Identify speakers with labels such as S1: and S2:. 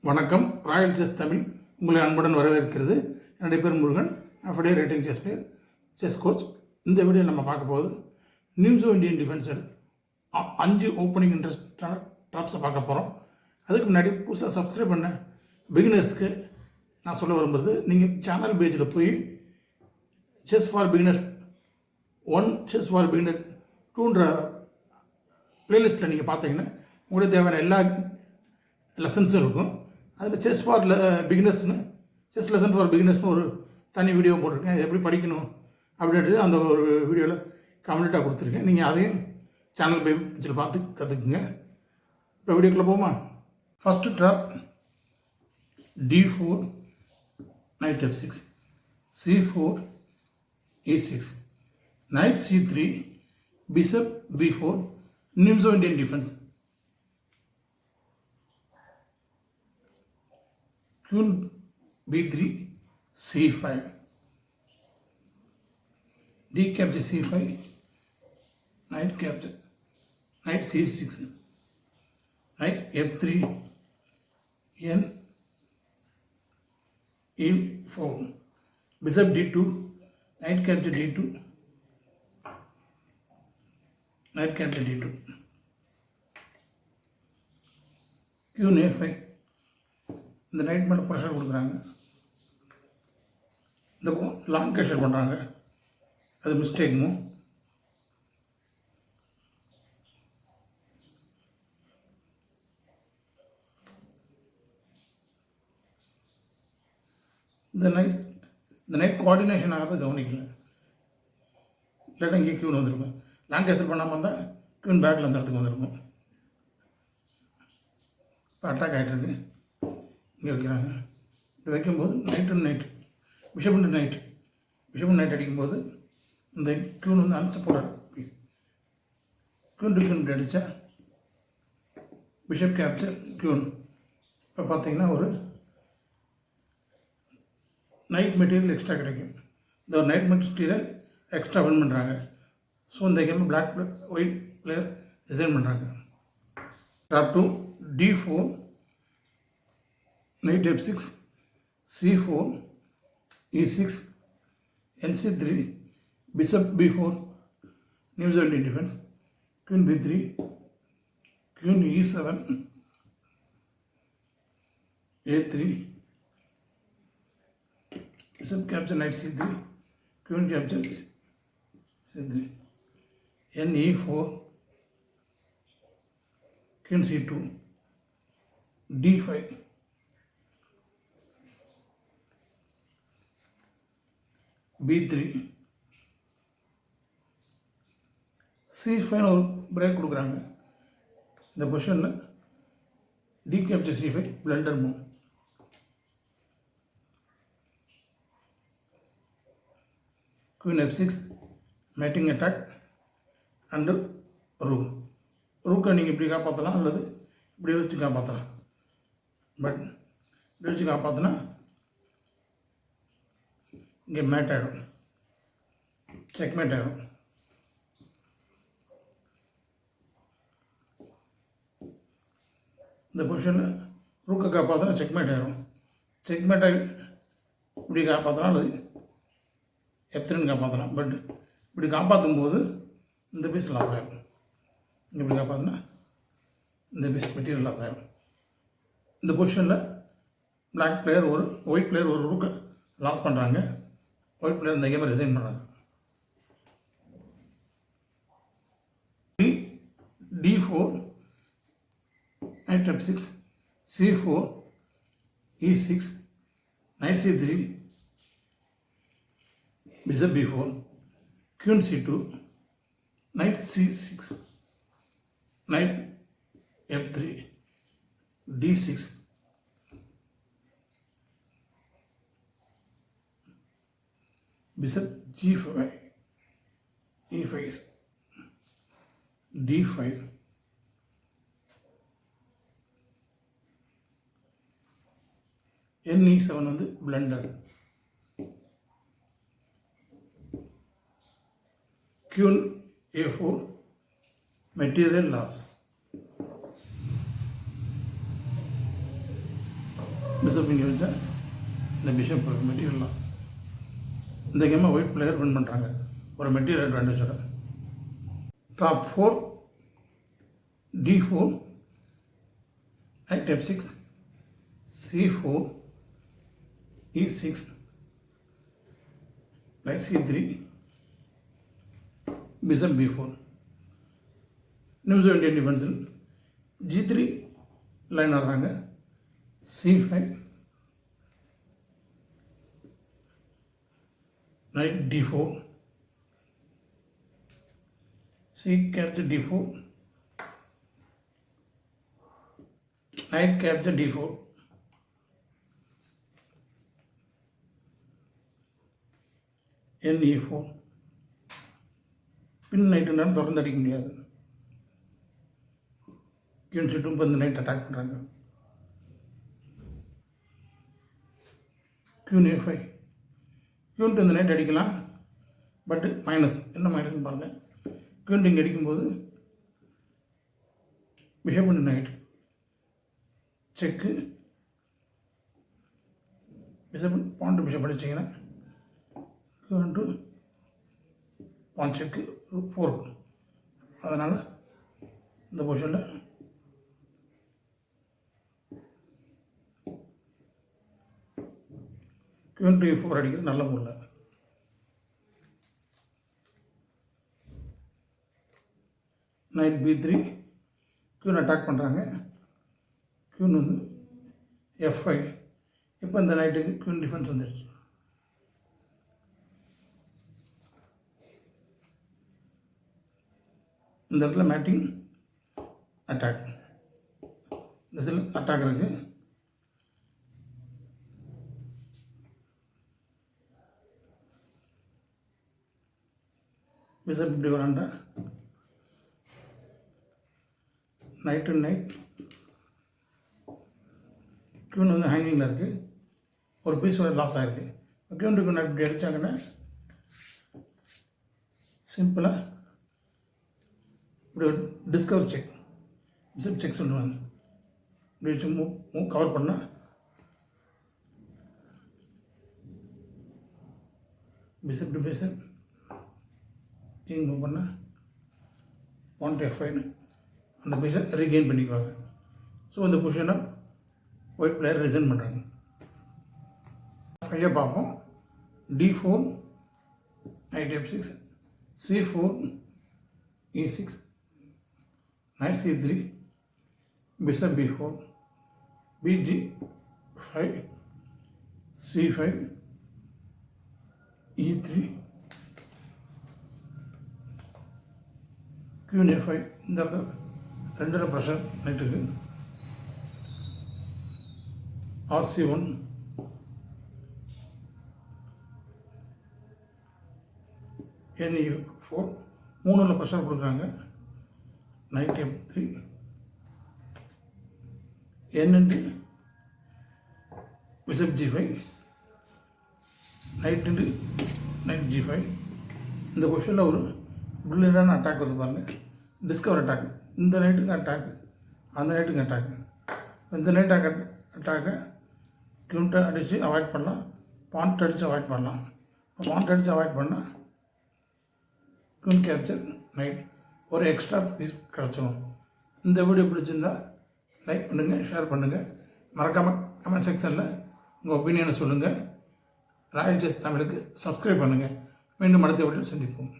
S1: வணக்கம். Royal chess Tamil உங்களை அன்புடன் வரவேற்கிறது. என்னுடைய பேர் Murugan, FIDE rating chess player, chess coach. இந்த வீடியோ நம்ம பார்க்க போகுது நிம்சோ இந்தியன் டிஃபென்ஸ் 5 ஓப்பனிங் இன்ட்ரெஸ்டான டாப்ஸை பார்க்க போகிறோம். அதுக்கு முன்னாடி புதுசாக சப்ஸ்கிரைப் பண்ண பிகினர்ஸ்க்கு நான் சொல்ல விரும்புறது, நீங்கள் சேனல் பேஜில் போய் chess for beginner 1, chess for beginner 2ன்ற ப்ளேலிஸ்ட்டில் நீங்கள் பார்த்தீங்கன்னா உங்களுக்கு தேவையான எல்லா லெசன்ஸும் இருக்கும். அதில் செஸ் ஃபார் பிகினர்ஸ்னு, செஸ் லெசன் ஃபார் பிகினர்ஸ்னு ஒரு தனி வீடியோ போட்டிருக்கேன். எப்படி படிக்கணும் அப்படின்றது அந்த ஒரு வீடியோவில் கம்ப்ளீட்டாக கொடுத்துருக்கேன். நீங்கள் அதையும் சேனல் பேஜில் பார்த்து கற்றுக்குங்க. இப்போ வீடியோக்குள்ளே போமா. First drop D4, knight F6, C4, E6, knight C3, bishop B4, Nimzo Indian defense. Queen B3, C5, D capture C5, knight capture, knight C6, knight F3, N E4, bishop D2, knight capture D2, knight capture D2, Queen A5. இந்த night மேலே pressure கொடுக்குறாங்க. இந்த long கேஷர் பண்ணுறாங்க, அது மிஸ்டேக்கும். இந்த night coordination ஆகிறது கவனிக்கல. இல்லாட்டா இங்கே க்யூன் வந்திருக்கும். லாங் கேஷர் பண்ணாமல் இருந்தால் க்யூன் பேக்கில் அந்த இடத்துக்கு வந்திருக்கும். இப்போ அட்டாக் ஆகிட்டுருக்கு. இங்கே வைக்கிறாங்க. இப்படி வைக்கும்போது நைட்டு பிஷப் நைட் அடிக்கும்போது இந்த க்யூன் வந்து அன்சப்போர்ட் க்யூன் இப்படி அடித்தா பிஷப் கேப்சர் க்யூன். இப்போ பார்த்தீங்கன்னா ஒரு நைட் மெட்டீரியல் எக்ஸ்ட்ரா கிடைக்கும். இந்த ஒரு நைட் மெட்டீரியல் எக்ஸ்ட்ரா வின் பண்ணுறாங்க. ஸோ இந்த game black white player design பண்ணுறாங்க. Top 2 D4, knight F6, C4, E6, NC3, bishop B4, Nimzo Indian defense, Queen B3, Queen E7, A3, bishop capture knight C3, Queen capture C3, N E4, Queen C2, D5, B3, C5 ஒரு break கொடுக்குறாங்க. இந்த பொசிஷனில் D capture C5 blunder move. Queen F6 mating attack and ரூக்கை நீங்கள் இப்படி காப்பாற்றலாம் அல்லது இப்படி வச்சு காப்பாற்றலாம். பட் இப்படி வச்சு காப்பாற்றினா இங்கே மேட் ஆகிடும், செக்மேட் ஆகிடும். இந்த பொசிஷனில் ரூக்கை காப்பாற்றினா செக்மேட் ஆகிடும். செக்மேட் ஆகி இப்படி காப்பாற்றலாம் அல்லது F3 காப்பாற்றலாம். பட் இப்படி காப்பாற்றும் போது இந்த பீஸ் லாஸ் ஆகிடும். இப்படி காப்பாற்றினா இந்த பீஸ் மெட்டீரியல் லாஸ் ஆகிடும். இந்த பொசிஷனில் பிளாக் பிளேயர் ஒயிட் பிளேயர் ஒரு ரூக்கை லாஸ் பண்ணுறாங்க. ஒயிட் பிளேயர் இந்த கேமை ரிசைன் பண்ணுறாங்க. D4, knight F6, C4, E6, knight C3, bishop B4, Queen C2, knight C6, knight F3, D6, bishop G5, E5, D5, NE7 வந்து blunder. Queen A4 material loss. Bishop இங்கே வச்சா இந்த bishop மெட்டீரியல்லாம் இந்த கேமை white player win பண்ணுறாங்க ஒரு material அட்வான்டேஜோட. Top 4 d4 knight f6 c4 e6 knight c3 bishop b4. Nimzo Indian defense g3 line ஆடுறாங்க c5 knight d4 c capture d4 knight capture d4 n e4 பின் நைட்டுனாலும் தொடர்ந்து அடிக்க முடியாது. Queen சுட்டும் இப்போ இந்த நைட் அட்டாக் பண்ணுறாங்க. கியூன் a5 கியூன் இந்த night அடிக்கலாம், பட்டு மைனஸ் என்ன மைனஸ்னு பாருங்கள். கியூன் இங்கே அடிக்கும்போது பிஹேவ் பண்ண knight check bishop point bishop அடிச்சிங்கன்னா கியூன் டு பாயிண்ட் செக்கு 4. அதனால் இந்த பொசிஷனில் கியூன் டு e4 அடிக்கிறது நல்ல முறை. நைட் b3 கியூன் அட்டாக் பண்ணுறாங்க. கியூன் வந்து f5. இப்போ இந்த நைட்டுக்கு கியூன் டிஃபென்ஸ் வந்துடுச்சு. இந்த இடத்துல மேட்டிங் அட்டாக், இந்த இதில் அட்டாக் இருக்குது. பிஷப் இப்படி வராண்டா நைட் டு நைட் கியூன் வந்து ஹேங்கிங்கில் இருக்குது, ஒரு பீஸ் லாஸ் ஆகிருக்கு. கியூன் டு நைட் இப்படி அடித்தாங்கன்னா சிம்பிளாக இப்படி ஒரு டிஸ்கவர் செக் பிஷப் செக் சொல்லுவாங்க. இப்படி வச்சு மூவ் கவர் பண்ணால் bishop to bishop king move பண்ணால் பாயிண்ட் f5 அந்த பிஷப் ரீகெயின் பண்ணிக்குவாங்க. ஸோ அந்த பொசிஷனை ஒயிட் பிளேயர் ரிசைன் பண்ணுறாங்க. 5 பார்ப்போம். d4 knight f6 c4 e6 knight c3 bishop b4 bg5 c5 e3 queen a5. இந்த இடத்துல ரெண்டு ப்ரெஷர் நைட்டுக்கு rc1 ne4 மூணில் ப்ரெஷர் கொடுக்குறாங்க. knight f3 n into bishop g5 knight into knight g5. இந்த பொசிஷனில் ஒரு பிரில்லியண்டான அட்டாக் வருது பாருங்கள், டிஸ்கவர் அட்டாக். இந்த நைட்டுக்கு அட்டாக், அந்த நைட்டுக்கு அட்டாக். இந்த நைட் அட்டாக்கை கியூன்ட்டை அடித்து அவாய்ட் பண்ணலாம், பாயிண்ட் அடித்து அவாய்ட் பண்ணலாம். இப்போ பாயிண்ட் அடித்து அவாய்ட் பண்ணால் கியூன் கேப்சர் நைட் ஒரு எக்ஸ்ட்ரா பீஸ் கிடச்சிடும். இந்த வீடியோ பிடிச்சிருந்தால் லைக் பண்ணுங்கள், ஷேர் பண்ணுங்கள். மறக்காமல் கமெண்ட் செக்ஷனில் உங்கள் ஒப்பீனியனை சொல்லுங்கள். ராயல் செஸ் தமிழுக்கு சப்ஸ்கிரைப் பண்ணுங்கள். மீண்டும் அடுத்த வீடியோவில் சந்திப்போம்.